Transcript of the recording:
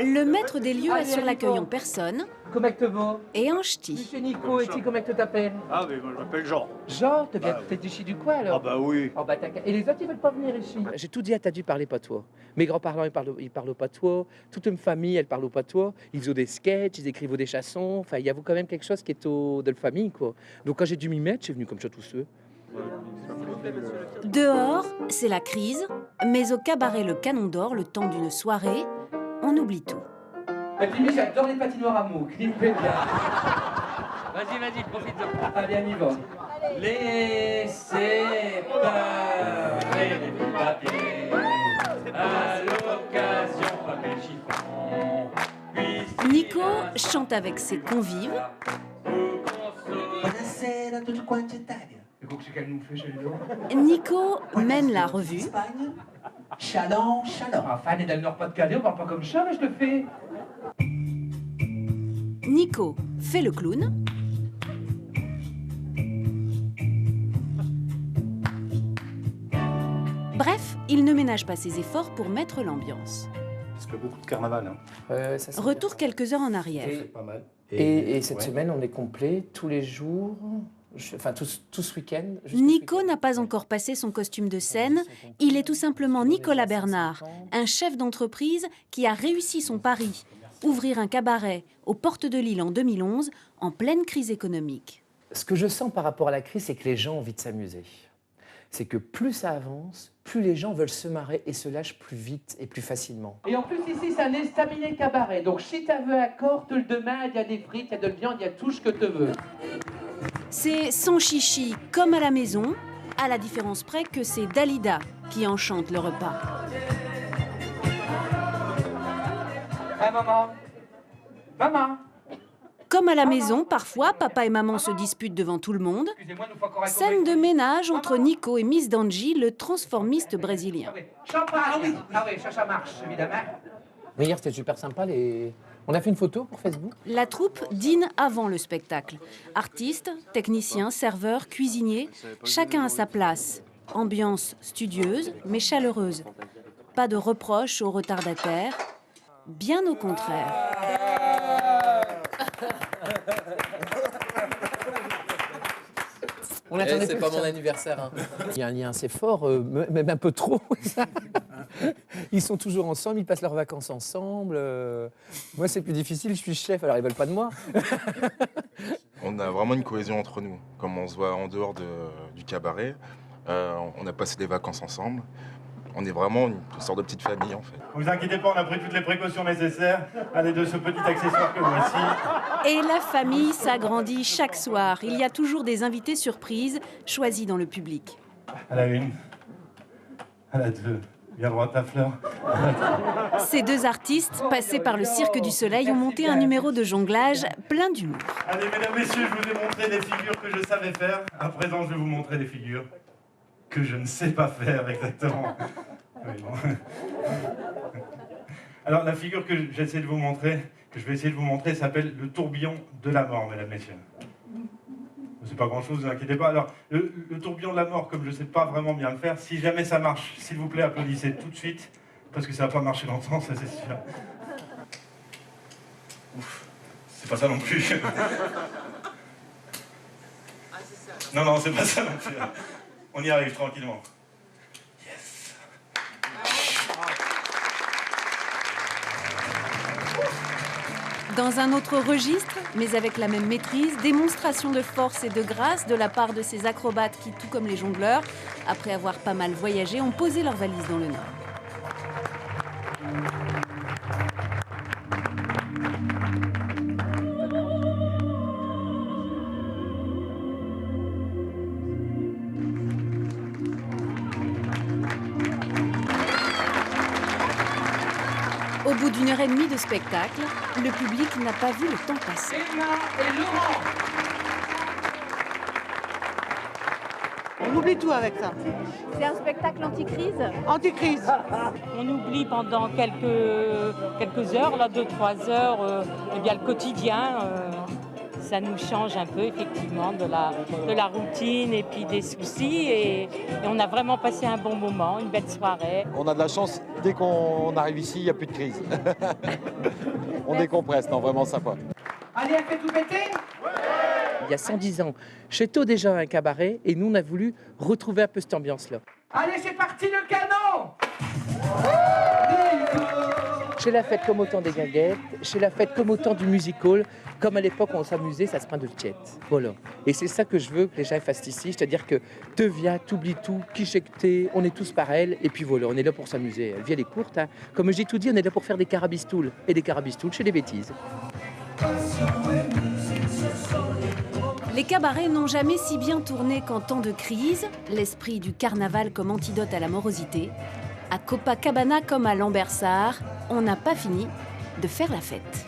Le maître des lieux assure l'accueil en personne et en ch'ti. Monsieur Nico, et comment tu t'appelles? Ah oui, moi je m'appelle Jean. Jean, t'es d'ici du coin alors? Ah bah oui. Oh, bah, et les autres, ils veulent pas venir ici? J'ai tout dit à Tadu parler patois. Mes grands-parents, ils parlent au patois. Toute une famille, elle parle au patois. Ils faisaient des sketchs, ils écrivent des chansons. Enfin, il y a quand même quelque chose qui est de la famille, quoi. Donc quand j'ai dû m'y mettre, je suis venu comme ça tous ceux. Dehors, c'est la crise, mais au cabaret Le Canon d'Or, le temps d'une soirée, on oublie tout. Et puis, j'adore les patinoires à mots. Vas-y, profite-en. Allez, on y va. Laissez pleurer les petits papiers à l'occasion papier chiffon. Nico chante avec ses convives. Nico mène la revue. Chalon. Enfin, on est dans le Nord-Pas-de-Calais, on parle pas comme ça, mais je le fais. Nico fait le clown. Bref, il ne ménage pas ses efforts pour mettre l'ambiance. Parce que beaucoup de carnaval. Hein. Retour quelques heures en arrière. C'est pas mal. Et cette semaine, on est complet tous les jours, enfin tout ce week-end. Nico n'a pas encore passé son costume de scène. Il est tout simplement Nicolas Bernard, un chef d'entreprise qui a réussi son pari. Ouvrir un cabaret aux portes de Lille en 2011, en pleine crise économique. Ce que je sens par rapport à la crise, c'est que les gens ont envie de s'amuser. C'est que plus ça avance, plus les gens veulent se marrer et se lâchent plus vite et plus facilement. Et en plus ici, c'est un estaminet cabaret. Donc si tu veux un corps, tout le demain, il y a des frites, il y a de la viande, il y a tout ce que tu veux. C'est sans chichi comme à la maison, à la différence près que c'est Dalida qui enchante le repas. Ah maman. Comme à la maison, parfois, papa et maman se disputent devant tout le monde. Scène de ménage entre Nico et Miss Danji, le transformiste brésilien. Ah oui, ça marche, évidemment. Mais hier, c'était super sympa. On a fait une photo pour Facebook. La troupe dîne avant le spectacle. Artistes, techniciens, serveurs, cuisiniers, chacun à sa place. Ambiance studieuse, mais chaleureuse. Pas de reproches aux retardataires. Bien au contraire. On attendait c'est pas mon anniversaire. Hein. Il y a un lien assez fort, même un peu trop. Ils sont toujours ensemble, ils passent leurs vacances ensemble. Moi, c'est plus difficile, je suis chef, alors ils veulent pas de moi. On a vraiment une cohésion entre nous. Comme on se voit en dehors du cabaret, on a passé des vacances ensemble. On est vraiment une sorte de petite famille, en fait. Ne vous inquiétez pas, on a pris toutes les précautions nécessaires. Allez, de ce petit accessoire que voici. Et la famille s'agrandit chaque soir. Il y a toujours des invités surprises choisis dans le public. À la une, à la deux, bien droit ta fleur. Ces deux artistes, passés par le Cirque du Soleil, ont monté un numéro de jonglage plein d'humour. Allez, mesdames, messieurs, je vous ai montré des figures que je savais faire. À présent, je vais vous montrer des figures que je ne sais pas faire exactement. Oui, bon. Alors, la figure que j'essaie de vous montrer, que je vais essayer de vous montrer, s'appelle le tourbillon de la mort, mesdames, messieurs. C'est pas grand-chose, ne vous inquiétez pas. Alors, le tourbillon de la mort, comme je ne sais pas vraiment bien le faire, si jamais ça marche, s'il vous plaît, applaudissez tout de suite, parce que ça va pas marcher longtemps, ça c'est sûr. Ouf, c'est pas ça non plus. Non, c'est pas ça non plus. On y arrive tranquillement. Yes. Dans un autre registre, mais avec la même maîtrise, démonstration de force et de grâce de la part de ces acrobates qui, tout comme les jongleurs, après avoir pas mal voyagé, ont posé leurs valises dans le Nord. Au bout d'une heure et demie de spectacle, le public n'a pas vu le temps passer. Emma et Laurent. On oublie tout avec ça. C'est un spectacle anti-crise ? Anticrise. On oublie pendant quelques heures, là, 2-3 heures, eh bien, le quotidien. ça nous change un peu effectivement de la routine et puis des soucis. Et on a vraiment passé un bon moment, une belle soirée. On a de la chance, dès qu'on arrive ici, il n'y a plus de crise. On décompresse, non, vraiment sympa. Allez, elle fait tout péter. Il y a 110 ans, Château déjà un cabaret et nous on a voulu retrouver un peu cette ambiance-là. Allez, c'est parti le canon. Chez la fête comme au temps des guinguettes, chez la fête comme au temps du music hall, comme à l'époque on s'amusait, ça se prend de tchète. Voilà. Et c'est ça que je veux que les gens fassent ici, c'est-à-dire que te viens, t'oublies tout, qui chèque t'es, on est tous pareils, et puis voilà, on est là pour s'amuser. La vie elle est courte, hein. Comme je dis tout dit, on est là pour faire des carabistoules. Et des carabistoules chez les bêtises. Les cabarets n'ont jamais si bien tourné qu'en temps de crise, l'esprit du carnaval comme antidote à la morosité. À Copacabana comme à Lambersart, on n'a pas fini de faire la fête.